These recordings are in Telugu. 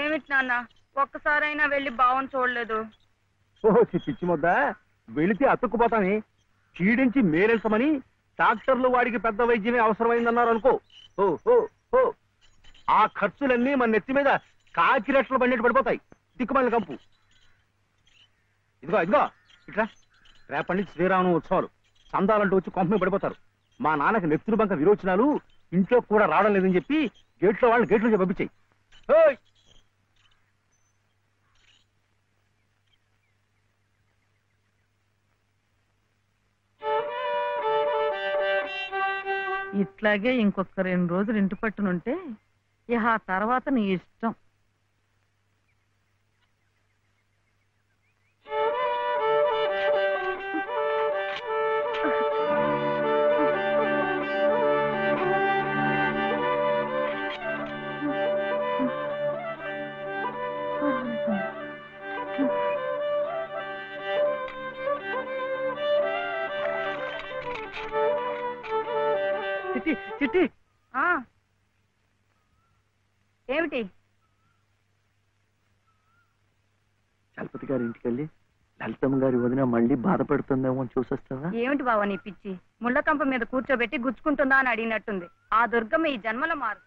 ఏమిటి నాన్న ఒక్కసారైనా వెళ్ళి బావని చూడలేదు? ఓహో పిచ్చి ముద్ద, వెళితే అతుక్కుపోతాని చీడించి మేరెల్సమని డాక్టర్లు వాడికి పెద్ద వైద్యమే అవసరమైందన్నారు అనుకో. ఓ ఆ ఖర్చులన్నీ మన నెత్తి మీద కాకిరెట్లు బండి పడిపోతాయి. దిక్కుమల్లి కంపు. ఇదిగో ఇట్లా రేపటి నుంచి శ్రీరామనవమి ఉత్సవాలు, సందాలంటూ వచ్చి కొంపమే పడిపోతారు. మా నాన్నకి నెత్తురు బంక విరోచనాలు, ఇంట్లో కూడా రావడం లేదని చెప్పి గేట్లో వాళ్ళని గేట్లో పంపించాయి. ఇట్లాగే ఇంకొక 2 రోజులు ఇంటి పట్టునుంటే ఇక ఆ తర్వాత నీ ఇష్టం. చిట్టి ఏమిటి? చలపతి గారి ఇంటికి వెళ్ళి లలితమ్మ గారి వదిన మళ్ళీ బాధపడుతుందేమో అని చూసొస్తావా? ఏమిటి బావ నీ పిచ్చి? ముళ్ళకంప మీద కూర్చోబెట్టి గుచ్చుకుంటుందా అని అడిగినట్టుంది. ఆ దుర్గమ్మ ఈ జన్మల మారు.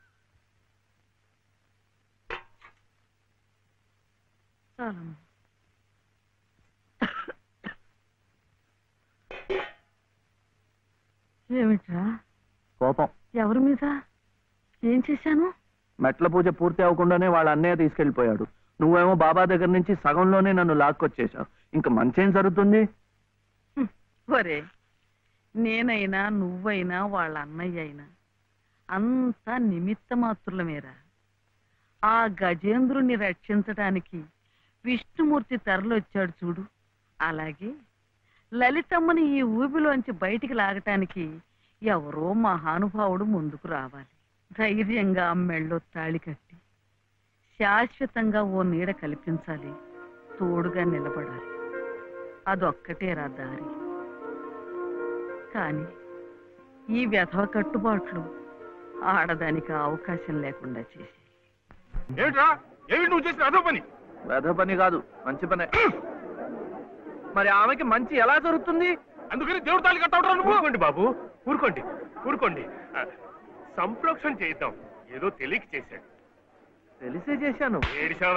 ఏమిట్రా కోపం? ఎవరి మీద? ఏం చేశాను? మెట్ల పూజ పూర్తి అవ్వకుండానే వాళ్ళ అన్నయ్య తీసుకెళ్లిపోయాడు. నువ్వేమో బాబా దగ్గర నుంచి సగంలోనే నన్ను లాక్కొచ్చేశావు. ఇంకా మంచేం జరుగుతుంది? ఒరే, నేనైనా నువ్వైనా వాళ్ళ అన్నయ్య అయినా అంతా నిమిత్త మాత్రులమేరా. ఆ గజేంద్రుణ్ణి రక్షించటానికి విష్ణుమూర్తి తరలొచ్చాడు చూడు, అలాగే లలితమ్మని ఈ ఊబిలోంచి బయటికి లాగటానికి ఎవరో మహానుభావుడు ముందుకు రావాలి. ధైర్యంగా మెళ్ళో తాళి కట్టి శాశ్వతంగా ఓ నీడ కల్పించాలి, తోడుగా నిలబడాలి. అదొక్కటేరా దారి. కాని ఈ వ్యధవ కట్టుబాట్లు ఆడదానికి అవకాశం లేకుండా చేసి. వెధ పని కాదు, మంచి పనే. మరి ఆమెకి మంచి ఎలా జరుగుతుంది? అందుకని దేవుడు తాళి కట్టవడం. ఊరుకోండి బాబు, ఊరుకోండి. సంప్రోక్షణ చేద్దాం. ఏదో తెలియక చేశాడు. తెలిసే చేశాను. ఏడిసావు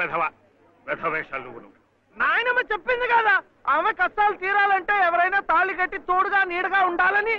వెధ వేషాలు నువ్వు. నాయనమ్మ చెప్పింది కదా, ఆమె కష్టాలు తీరాలంటే ఎవరైనా తాళి కట్టి తోడుగా నీడగా ఉండాలని.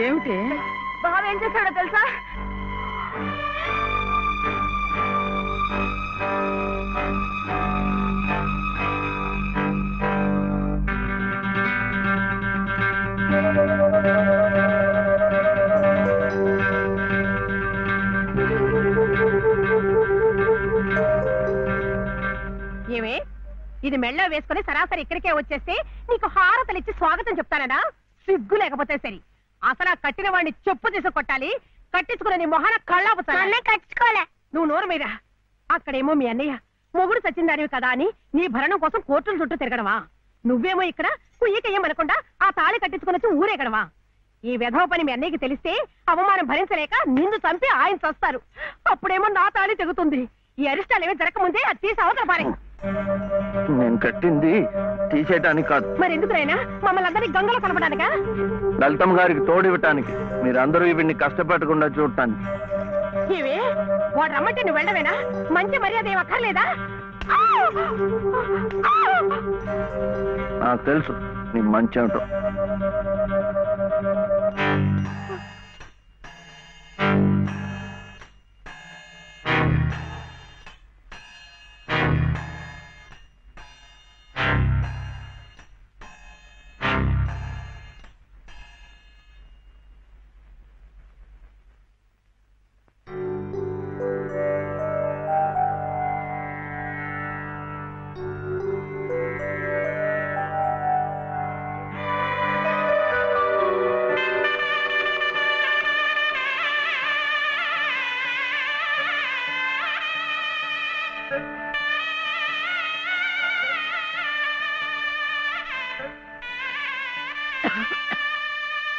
ఏమిటి? బావ ఏం చేశాడో తెలుసా? ఏమే, ఇది మెళ్ళో వేసుకుని సరాసరి ఇక్కడికే వచ్చేస్తే నీకు హారతలిచ్చి స్వాగతం చెప్తానడా? సిగ్గు లేకపోతే సరి. అసలు ఆ కట్టిన వాడిని చెప్పు తీసి కొట్టాలి. కట్టించుకునే నీ మొహన కళ్ళాపుతానే. కట్టించుకోలే. నువ్వు నోరు మీద. అక్కడేమో మీ అన్నయ్య మొగుడు సచ్చిందానివి కదా అని నీ భరణం కోసం కోర్టుల చుట్టూ తిరగడమా? నువ్వేమో ఇక్కడ కుయ్యకయ్యమనకుండా ఆ తాళి కట్టించుకుని వచ్చి ఊరేగడమా? ఈ వెధవ పని మీ అన్నయ్యకి తెలిస్తే అవమానం భరించలేక నిన్ను చంపి ఆయన చస్తారు. అప్పుడేమో నా తాళి తెగుతుంది. ఈ అరిష్టాలు ఏమీ జరగకముందే అది తీసి అవతల పారే. నేను కట్టింది తీసేయటానికి కాదు. మరి ఎందుకునైనా మమ్మల్ని అందరినీ గంగలో కనపడానికా? లలితమ్మ గారికి తోడివ్వటానికి, మీరందరూ వీడిని కష్టపెట్టకుండా చూడటానికి. ఇవి వాడు రమ్మంటే నువ్వు వెళ్ళవేనా? మంచి మర్యాద ఏం అక్కర్లేదా? నాకు తెలుసు నీ మంచి ఏమిటో.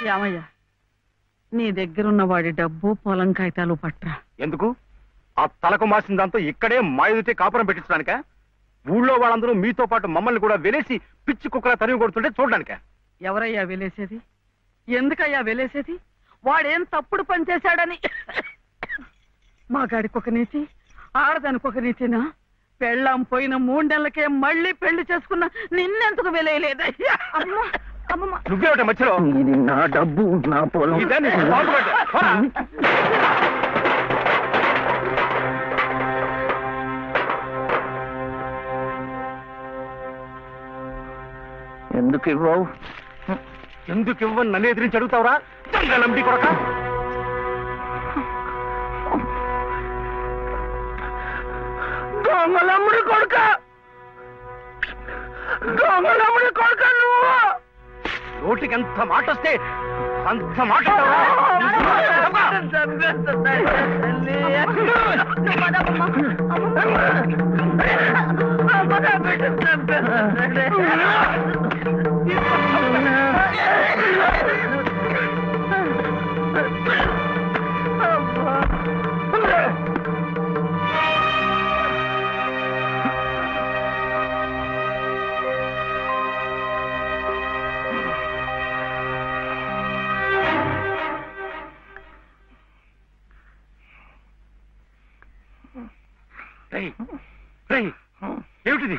యామయ్య, నీ దగ్గరున్న వాడి డబ్బు పొలం కాగితాలు పట్రా. ఎందుకు? ఆ తలకు మాసిన దాంతో ఇక్కడే మాయుడితే కాపురం పెట్టించడానిక? ఊళ్ళో వాళ్ళందరూ మీతో పాటు మమ్మల్ని కూడా వెలేసి పిచ్చి కుక్కలా తరిమి కొడుతుంటే చూడడానిక? ఎవరయ్యా వెలేసేది? ఎందుకయ్యా వెలేసేది? వాడేం తప్పుడు పని చేశాడని మాగాడికి ఒక నీతి, ఆడదానికి ఒక నీతినా? పెళ్ళాం పోయిన 3 నెలలకే మళ్ళీ పెళ్లి చేసుకున్న నిన్నెందుకు వెలేయలేదయ్యా? నువ్వేమిట మధ్యలో? ఇది నా డబ్బు, నా పొలం. ఇదాన్ని బాగుపడ్డా. పోరా. ఎందుకు ఇవ్వవు? ఎందుకు ఇవ్వని నన్ను ఎదిరించి అడుగుతావురా? దొంగలంబి కొడక. దొంగలమ్ముడి కొడుక, దొంగలమ్ముడి కొడుక నువ్వు! నోటికి ఎంత మాట వస్తే అంత మాట ఏమిటిది?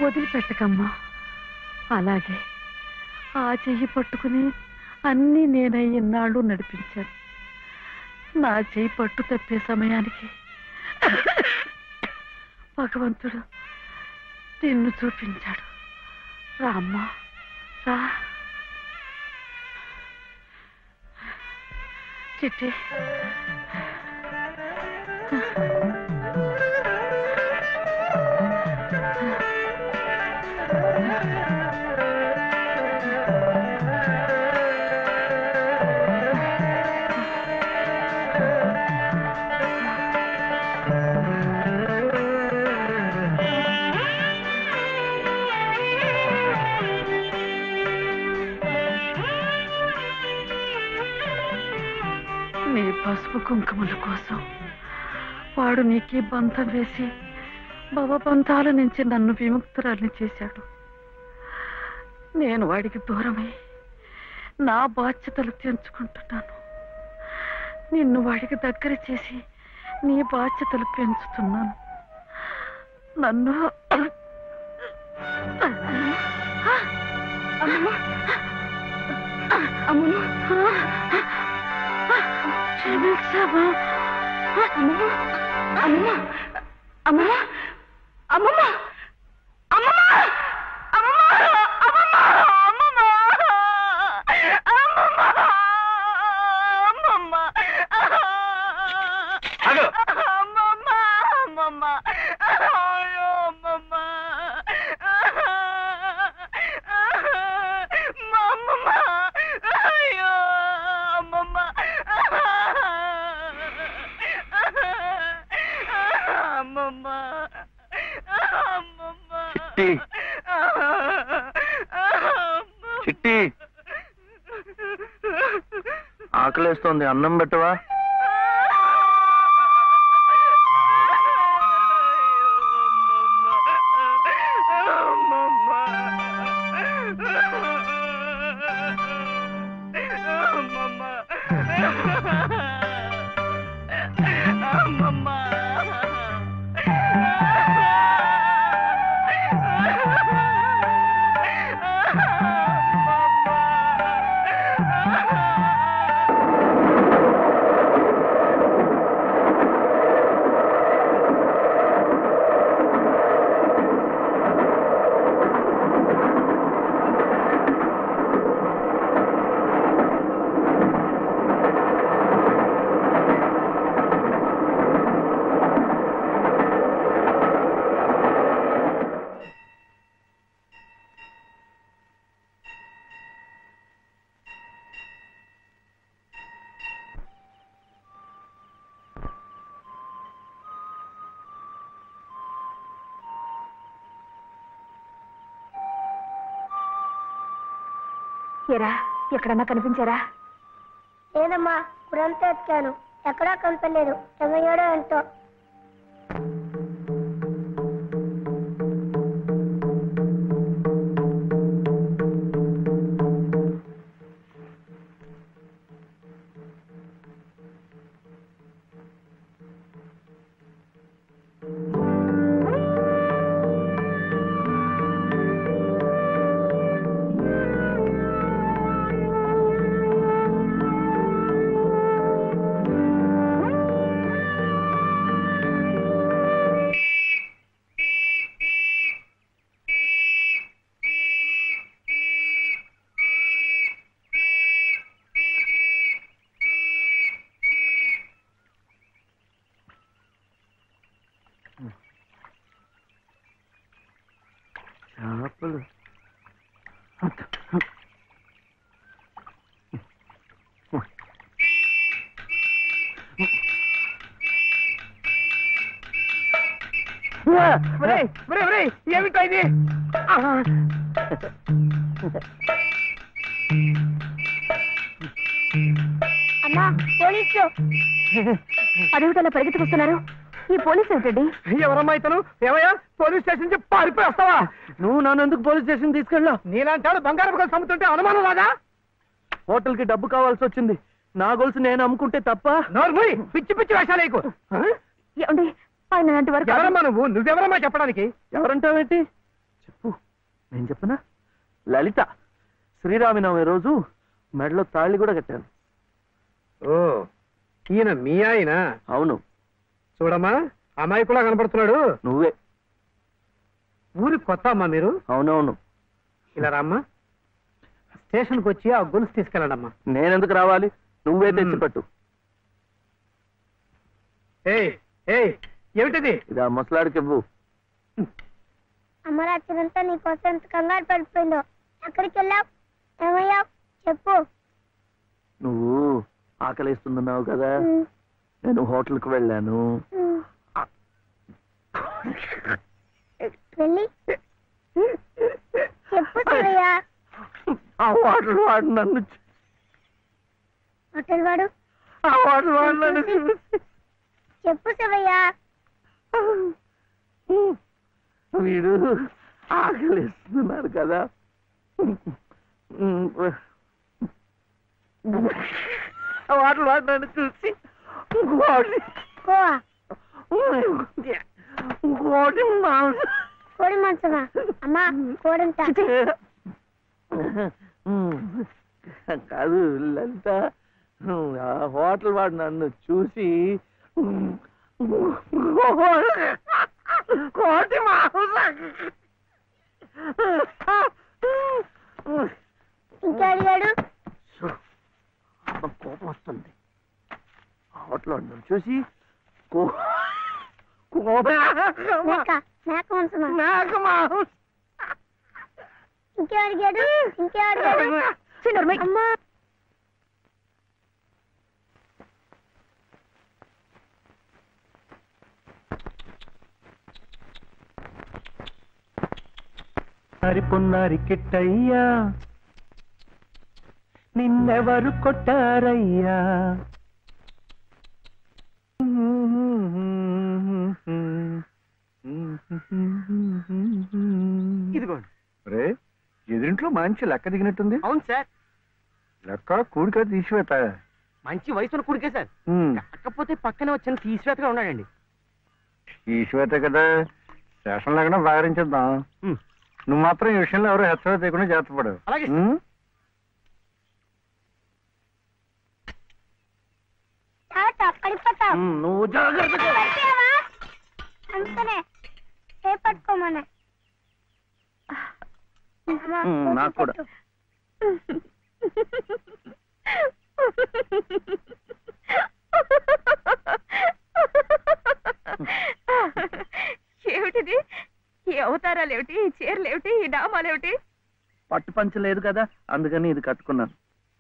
వదిలిపెట్టకమ్మా. అలాగే ఆ చెయ్యి పట్టుకుని అన్నీ నేనై ఇన్నాళ్ళు నడిపించాను. నా చెయ్యి పట్టు తప్పే సమయానికి భగవంతుడు నిన్ను చూపించాడు. రామ్మా, రా. చిట్టి, నీ పసుపు కుంకుమల కోసం వాడు నీకి బంధం వేసి భవబంధాల నుంచి నన్ను విముక్తురాల్ని చేశాడు. నేను వాడికి దూరమై నా బాధ్యతలు తెంచుకుంటున్నాను. నిన్ను వాడికి దగ్గర చేసి నీ బాధ్యతలు పెంచుతున్నాను. నన్ను క్షమించవా? అమ్మమ్మ, అమ్మమ్మ, అమ్మమ్మ, అమ్మమ్మ, అమ్మమ్మ, అమ్మమ్మ, అమ్మమ్మ, అమ్మమ్మ, అమ్మమ్మ, ఆగు. అమ్మమ్మ, అమ్మమ్మ, అయ్యో అమ్మమ్మ, మా అమ్మమ్మ, అయ్యో అమ్మమ్మ, అమ్మమ్మ, అమ్మమ్మ, చిట్టి, చిట్టి, ఆకలేస్తోంది, అన్నం పెట్టవా? ఏరా ఎక్కడన్నా కనిపించారా? లేదమ్మా, ఇప్పుడంతా ఎత్తాను, ఎక్కడా కనపడలేదు. ఏమయ్యాడో ఎంతో. చేపలు ఏమిటో ఇది? అమ్మా, పోలీసులు. అదేమిటలా పరిగెత్తుకొస్తున్నారు? ఈ పోలీసు ఏమిటండి? ఎవరమ్మా ఇతను? ఏమయ్యా, పోలీస్ స్టేషన్ నుంచి పారిపోయి వస్తావా? నువ్వు నన్ను ఎందుకు పోలీస్ స్టేషన్ తీసుకెళ్ళా? నీలాంటి బంగారం కోసం అమ్ముతుంటే అనుమానం రాదా? హోటల్ కి డబ్బు కావాల్సి వచ్చింది. నా గొలుసు నేను అమ్ముకుంటే తప్ప? నోర్మూయ్, పిచ్చి పిచ్చి వేషాలేకు. ఏమండి ఆయన లాంటి వరకు ఎవరమ్మా నువ్వు? నువ్వెవరమ్మా చెప్పడానికి? ఎవరంటావేంటి? చెప్పు, నేను చెప్పనా? లలిత. శ్రీరామనవమి రోజు మెడలో తాళి కూడా కట్టాను. ఓ, ఈయన మీ ఆయన? అవును. చూడమ్మా, అమ్మాయి కూడా కనపడుతున్నాడు. నువ్వే. ఊరి కొత్త అమ్మా మీరు? అవునవును. ఇలా రామ్మా, స్టేషన్కి వచ్చి ఆ గొలుసు తీసుకెళ్ళండమ్మా. నేనెందుకు రావాలి? నువ్వే తెచ్చిపెట్టు. ఏయ్ ఏయ్, ఏమిటిది? ఇది ఆ ముసలాడికి ఇవ్వు. అమ్మ రాత్రంతా నీకోసం ఎంత కంగారు పడిపోయిందో. ఎక్కడికి వెళ్ళావు? ఏమయ్యావు చెప్పు. నువ్వు ఆకలిస్తున్నావు కదా, నేను హోటల్కి వెళ్ళాను. వెళ్ళి చెప్పు శివయ్య. ఆ హోటల్ వాడు నన్ను హోటల్ వాడు? ఆ హోటల్ వాడు నన్ను చెప్పు శివయ్య. వీడు ఆకలిస్తున్నారు కదా, వాడు వాడు నన్ను చూసి ఇంకోటి కోడి మాంసమా? అమ్మా, కోడంతా. కాదు లలిత, ఆ హోటల్ వాడు నన్ను చూసి కోటి ఇంకా అడిగాడు. కోపం వస్తుంది. హోటల్ వాడు నన్ను చూసి మేక మాంసమా? ఇంకే అడిగాడు. ఇంకే అడిగాడు. అమ్మా, పొన్నారి కిట్టయ్యా, నిన్నెవరు కొట్టారయ్యా? ఇదిగోండి. రే, ఎదురింట్లో మంచి లెక్క దిగినట్టుంది. అవును సార్, లెక్క కూడిక తీసివేత. మంచి వయసులో కుడికే సార్. కాకపోతే పక్కనే వచ్చిన తీసివేతగా ఉన్నాడండి. తీసివేత కదా, స్టేషన్ లేకుండా బాగరించేద్దాం. నువ్వు మాత్రం ఈ విషయంలో ఎవరు హెచ్చరిక చేయకుండా జాగ్రత్త పడు. అలాగే. పడిపోతావు. నువ్వు జాగ్రత్తగా. అంతనే పట్టుకోమనే. నాకు కూడా. ఏమిటిది? ఈ అవతారాలేమిటి, ఈ చీరలేమిటి, ఈ డామాలేమిటి? పట్టు పంచ లేదు కదా, అందుకని ఇది కట్టుకున్నాను.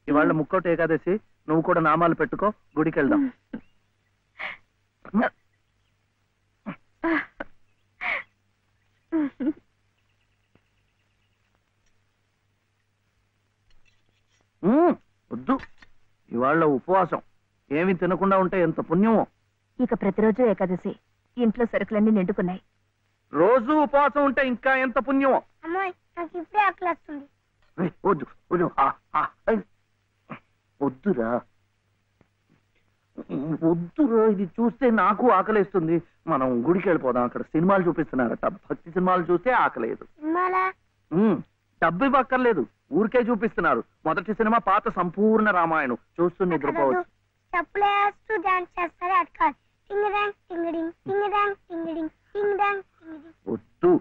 ఇవాళ ముక్కోటి ఏకాదశి, నువ్వు కూడా నామాలు పెట్టుకో, గుడికి వెళ్దాం. ఇవాళ ఉపవాసం. ఏమి తినకుండా ఉంటే ఎంత పుణ్యమో. ఇక ప్రతిరోజు ఏకాదశి. ఇంట్లో సరుకులన్నీ నిండుకున్నాయి. రోజు ఉపవాసం ఉంటే ఇంకా ఎంత పుణ్యమో. అమ్మాయి నాకు ఇప్పుడే ఆకలి వస్తుంది. ఏయ్, వద్దు వద్దు. ఏయ్, వద్దురా వద్దురా, ఇది చూస్తే నాకు ఆకలేస్తుంది. మనం గుడికి వెళ్ళిపోదాం. అక్కడ సినిమాలు చూపిస్తున్నారట. భక్తి సినిమాలు చూస్తే ఆకలేదు. సినిమాలా? డబ్బు ఇవ్వక్కర్లేదు, ఊరికే చూపిస్తున్నారు. మొదటి సినిమా పాత సంపూర్ణ రామాయణం. చూస్తూ నిద్రపోవచ్చు. చెప్పులేస్తూ డాన్స్ చేస్తారు. అది కాదు. టింగ్ డాంగ్ టింగిడింగ్ టింగ్ డాంగ్ టింగిడింగ్ టింగ్ డాంగ్ టింగిడింగ్. వద్దు.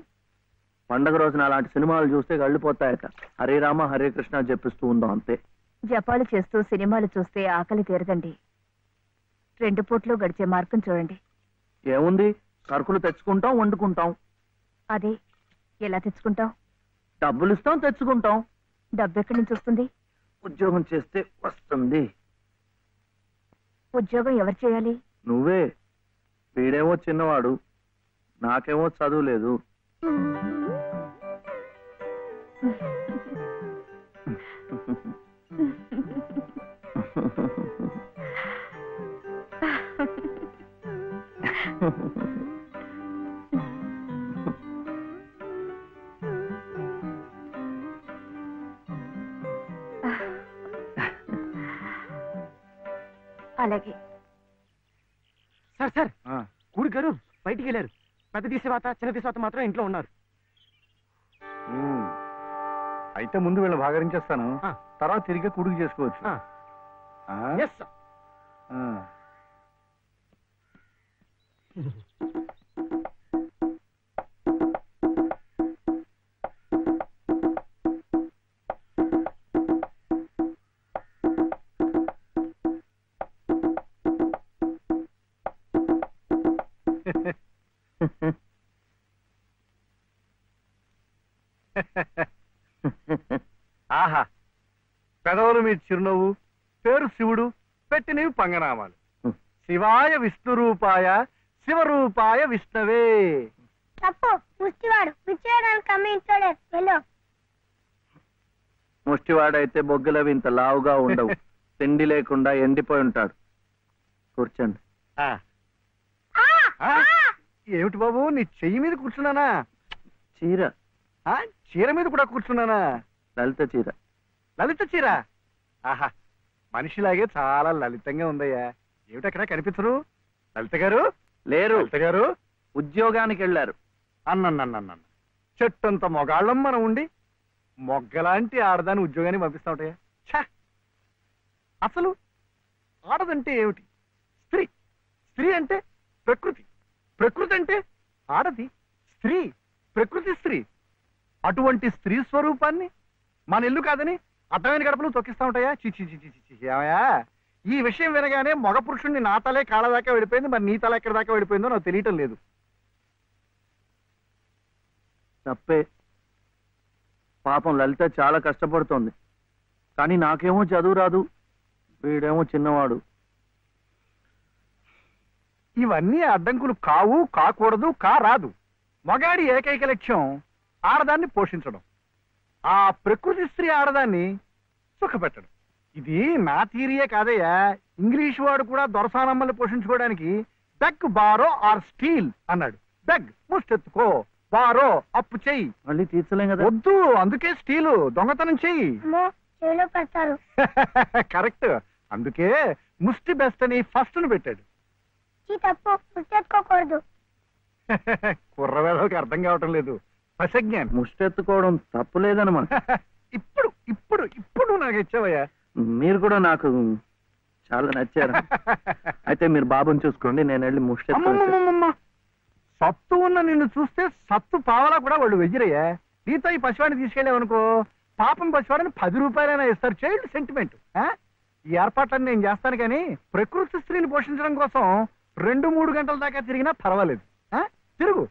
పండగ రోజున అలాంటి సినిమాలు చూస్తే గళ్ళిపోతాయట. హరే రామ హరే కృష్ణ చెప్పిస్తూ ఉందాం అంతే. జపాలు చేస్తూ సినిమాలు చూస్తే ఆకలి తీరదండి. 2 పూట్లు గడిచే మార్గం చూడండి. ఏముంది, సరుకులు తెచ్చుకుంటాం, వండుకుంటాం. అదే ఎలా తెచ్చుకుంటాం? డబ్బులు ఇస్తాం, తెచ్చుకుంటాం. డబ్బు ఎక్కడి నుంచి వస్తుంది? ఉద్యోగం చేస్తే వస్తుంది. ఉద్యోగం ఎవరు చేయాలి? నువ్వే. వీడేమో చిన్నవాడు, నాకేమో చదువు లేదు. అలాగే. సార్ సార్, కూడి గారు బయటికి వెళ్ళారు. పెద్ద తీసేవాత చిన్న తీసేవాత మాత్రం ఇంట్లో ఉన్నారు. అయితే ముందు వీళ్ళు భాగరించేస్తాను, తర్వాత తిరిగి కుడుకు చేసుకోవచ్చు. ఆహా, పెదవులు మీ చిరునవ్వు, పేరు శివుడు, పెట్టినవి పంగనామాలు. శివాయ విష్ణురూపాయ శివరూపాయ విష్ణవే. తప్పు. ముష్టివాడు విచ్చేయడానికి అమ్మ ఇంట్లోనే. వెళ్ళు. ముష్టివాడైతే బొగ్గులవి ఇంత లావుగా ఉండవు. తిండి లేకుండా ఎండిపోయి ఉంటాడు. కూర్చోండి. ఏమిటి బాబు, నీ చెయ్యి మీద కూర్చున్నానా? చీర. చీర మీద కూడా కూర్చున్నానా? లలిత చీర. లలిత చీర? ఆహా, మనిషిలాగే చాలా లలితంగా ఉందయ్యా. ఏమిటక్కడ కనిపించరు? లలిత గారు లేరు. లలిత గారు ఉద్యోగానికి వెళ్ళారు. అన్న చెట్టంత మొగాళ్ళం మనం ఉండి మొగ్గలాంటి ఆడదాన్ని ఉద్యోగానికి పంపిస్తా ఉంటాయా? ఛా! అసలు ఆడదంటే ఏమిటి? స్త్రీ. స్త్రీ అంటే ప్రకృతి. ప్రకృతి అంటే ఆడది. స్త్రీ, ప్రకృతి స్త్రీ. అటువంటి స్త్రీ స్వరూపాన్ని మన ఇల్లు కాదని అర్థమైన గడపలు తొక్కిస్తా ఉంటాయా? చిచి చిచి చిచి. ఏమయ్యా, ఈ విషయం వినగానే మగ పురుషుణ్ణి నా తలే కాళ్ళ దాకా వెళ్ళిపోయింది, మరి నీ తల ఎక్కడి దాకా వెళ్ళిపోయిందో నాకు తెలియటం లేదు. తప్పే. పాపం లలిత చాలా కష్టపడుతోంది. కానీ నాకేమో చదువు రాదు, వీడేమో చిన్నవాడు. ఇవన్నీ అడ్డంకులు కావు, కాకూడదు, రాదు. మగాడి ఏకైక లక్ష్యం ఆడదాన్ని పోషించడం, ఆ ప్రకృతి స్త్రీ ఆడదాన్ని సుఖపెట్టడం. ఇది నా థియరీయే కాదయ్యా. ఇంగ్లీష్ వాడు కూడా దొరసానమ్మల్ని పోషించుకోవడానికి బెగ్, బారో ఆర్ స్టీల్ అన్నాడు. బెగ్ ముష్టెత్తుకో, బారో అప్పు చెయ్యి. మళ్ళీ తీర్చలేం కదా. వద్దు, అందుకే స్టీలు దొంగతనం చెయ్యి. అమ్మో, చెవిలో పెడతారు. కరెక్ట్. అందుకే ముష్టి బెస్ట్ అని ఫస్ట్ ను పెట్టాడు. తప్పు. ముష్టెత్తుకోకూడదు. కుర్రవేళకి అర్థం కావటం లేదు. పశజ్ఞానం. ముష్టెత్తుకోవడం తప్పులేదనమాట. ఇప్పుడు ఇప్పుడు ఇప్పుడు నాకు ఇచ్చావయ్యా. మీరు కూడా నాకు చాలా నచ్చారు. అయితే మీరు బాబుని చూసుకోండి, నేను వెళ్ళి ముష్టెత్తు. సత్తు ఉన్న నిన్ను చూస్తే సత్తు పావలా కూడా వాళ్ళు వెయ్యరయ్యా. నీతో ఈ పసివాడిని తీసుకెళ్ళావనుకో, పాపం పసివాడిని 10 రూపాయలైనా ఇస్తారు. Child sentiment. ఈ ఏర్పాట్లన్నీ నేను చేస్తాను, కానీ ప్రకృతి స్త్రీని పోషించడం కోసం 2-3 గంటల దాకా తిరిగినా పర్వాలేదు. తిరుగు.